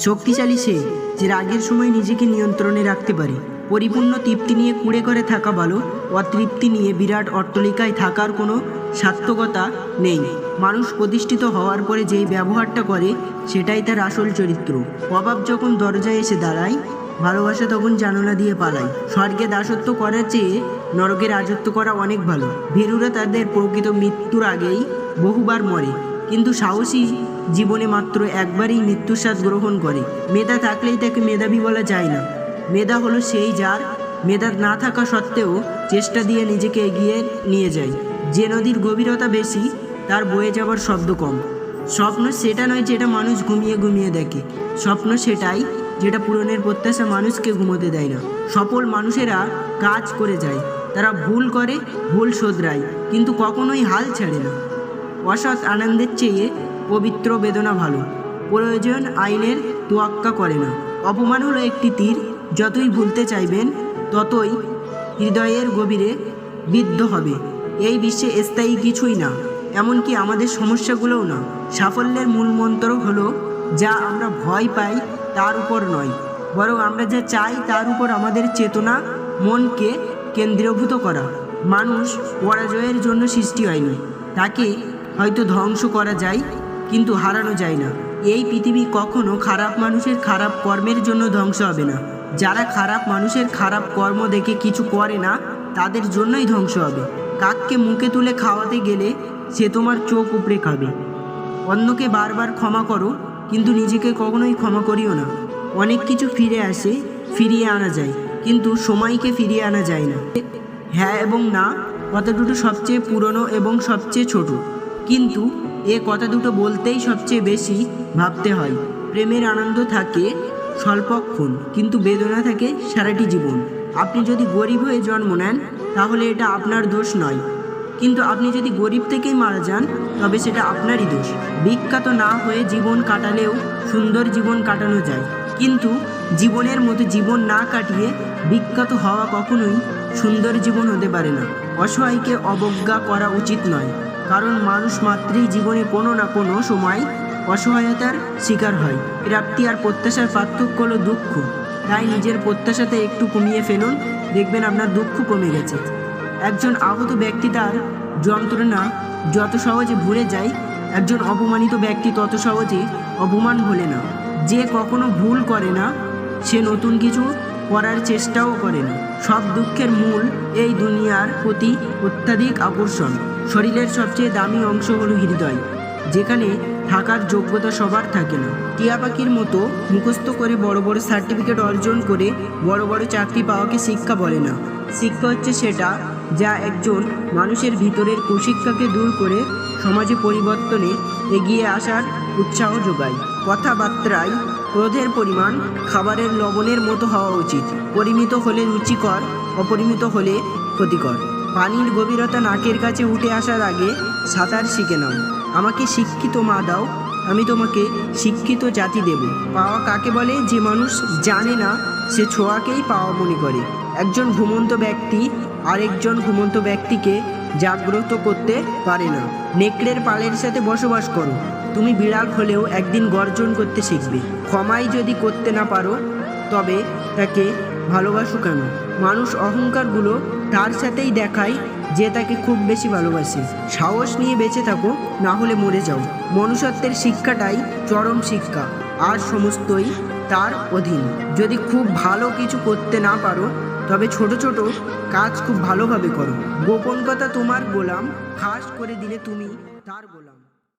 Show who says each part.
Speaker 1: শক্তিশালী সে যে রাগের সময় নিজেকে নিয়ন্ত্রণে রাখতে পারে। পরিপূর্ণ তৃপ্তি নিয়ে কুড়ে করে থাকা ভালো, অতৃপ্তি নিয়ে বিরাট অট্টালিকায় থাকার কোনো সার্থকতা নেই। মানুষ প্রতিষ্ঠিত হওয়ার পরে যেই ব্যবহারটা করে সেটাই তার আসল চরিত্র। অভাব যখন দরজায় এসে দাঁড়ায়, ভালোবাসা তখন জানালা দিয়ে পালায়। স্বর্গে দাসত্ব করার চেয়ে নরকে রাজত্ব করা অনেক ভালো। ভীরুরা তাদের প্রকৃত মৃত্যুর আগেই বহুবার মরে, কিন্তু সাহসী জীবনে মাত্র একবারই মৃত্যুর স্বাদ গ্রহণ করে। মেধা থাকলেই তাকে মেধাবী বলা যায় না। মেধা হলো সেই যার মেধা না থাকা সত্ত্বেও চেষ্টা দিয়ে নিজেকে এগিয়ে নিয়ে যায়। যে নদীর গভীরতা বেশি তার বয়ে যাওয়ার শব্দ কম। স্বপ্ন সেটা নয় যেটা মানুষ ঘুমিয়ে ঘুমিয়ে দেখে, স্বপ্ন সেটাই যেটা পূরণের প্রত্যাশা মানুষকে ঘুমোতে দেয় না। সফল মানুষেরা কাজ করে যায়, তারা ভুল করে, ভুল শোধরায়, কিন্তু কখনোই হাল ছাড়ে না। অসৎ আনন্দের চেয়ে পবিত্র বেদনা ভালো। প্রয়োজন আইনের তোয়াক্কা করে না। অপমান হলো একটি তীর, যতই ভুলতে চাইবেন ততই হৃদয়ের গভীরে বিদ্ধ হবে। এই বিশ্বে স্থায়ী কিছুই না, এমনকি আমাদের সমস্যাগুলোও না। সাফল্যের মূল মন্ত্র হলো যা আমরা ভয় পাই তার উপর নয়, বরং আমরা যা চাই তার উপর আমাদের চেতনা মনকে কেন্দ্রীভূত করা। মানুষ পরাজয়ের জন্য সৃষ্টি হয়নি, তাকে হয়তো ধ্বংস করা যায় কিন্তু হারানো যায় না। এই পৃথিবী কখনো খারাপ মানুষের খারাপ কর্মের জন্য ধ্বংস হবে না। যারা খারাপ মানুষের খারাপ কর্ম দেখে কিছু করে না তাদের জন্যই ধ্বংস হবে। কাককে মুখে তুলে খাওয়াতে গেলে সে তোমার চোখ উপড়ে খাবে। অন্যকে বারবার ক্ষমা করো, কিন্তু নিজেকে কখনোই ক্ষমা করিও না। অনেক কিছু ফিরে আসে, ফিরিয়ে আনা যায়, কিন্তু সময়কে ফিরিয়ে আনা যায় না। হ্যাঁ এবং না কথা দুটো সবচেয়ে পুরনো এবং সবচেয়ে ছোট, কিন্তু এ কথা দুটো বলতেই সবচেয়ে বেশি ভাবতে হয়। প্রেমের আনন্দ থাকে স্বল্পক্ষণ, কিন্তু বেদনা থাকে সারাটি জীবন। আপনি যদি গরিব হয়ে জন্ম নেন তাহলে এটা আপনার দোষ নয়, কিন্তু আপনি যদি গরিব থেকেই মারা যান তবে সেটা আপনারই দোষ। বিখ্যাত না হয়ে জীবন কাটালেও সুন্দর জীবন কাটানো যায়, কিন্তু জীবনের মতো জীবন না কাটিয়ে বিখ্যাত হওয়া কখনোই সুন্দর জীবন হতে পারে না। অসহায়কে অবজ্ঞা করা উচিত নয়, কারণ মানুষ মাত্রই জীবনে কোনো না কোনো সময় অসহায়তার শিকার হয়। প্রাপ্তি আর প্রত্যাশার পার্থক্য হলো দুঃখ, তাই নিজের প্রত্যাশাতে একটু কমিয়ে ফেলুন, দেখবেন আপনার দুঃখ কমে গেছে। একজন আহত ব্যক্তি তার যন্ত্রণা যত সহজে ভুলে যায়, একজন অপমানিত ব্যক্তি তত সহজে অপমান ভোলে না। যে কখনো ভুল করে না সে নতুন কিছু করার চেষ্টাও করে না। সব দুঃখের মূল এই দুনিয়ার প্রতি অত্যাধিক আকর্ষণ। শরীরের সবচেয়ে দামি অংশ হলো হৃদয়, যেখানে থাকার যোগ্যতা সবার থাকে না। টিয়া পাখির মতো মুখস্থ করে বড় বড় সার্টিফিকেট অর্জন করে বড় বড় চাকরি পাওয়াকে শিক্ষা বলে না। শিক্ষা হচ্ছে সেটা যা একজন মানুষের ভিতরের কুশিক্ষাকে দূর করে সমাজে পরিবর্তনে এগিয়ে আসার উৎসাহ যোগায়। কথাবার্তায় ক্রোধের পরিমাণ খাবারের লবণের মতো হওয়া উচিত। পরিমিত হলে রুচিকর, অপরিমিত হলে ক্ষতিকর। পানির গভীরতা নাকের কাছে উঠে আসার আগে সাঁতার শিখে নাও। আমাকে শিক্ষিত মা দাও, আমি তোমাকে শিক্ষিত জাতি দেব। পাওয়া কাকে বলে? যে মানুষ জানে না সে ছোঁয়াকেই পাওয়া মনে করে। একজন ঘুমন্ত ব্যক্তি আরেকজন ঘুমন্ত ব্যক্তিকে জাগ্রত করতে পারে না। নেকড়ের পালের সাথে বসবাস করো, তুমি বিড়াল হলেও একদিন গর্জন করতে শিখবে। ক্ষমাই যদি করতে না পারো তবে তাকে ভালোবাসো কেন? মানুষ অহংকারগুলো তার সাথেই দেখায় যে তাকে খুব বেশি ভালোবাসে। সাহস নিয়ে বেঁচে থাকো, না হলে মরে যাও। মনুষ্যত্বের শিক্ষাটাই চরম শিক্ষা, আর সমস্তই তার অধীন। যদি খুব ভালো কিছু করতে না পারো তবে ছোট ছোট কাজ খুব ভালোভাবে করো। গোপন কথা তোমার গোলাম, ফাঁস করে দিলে তুমি তার গোলাম।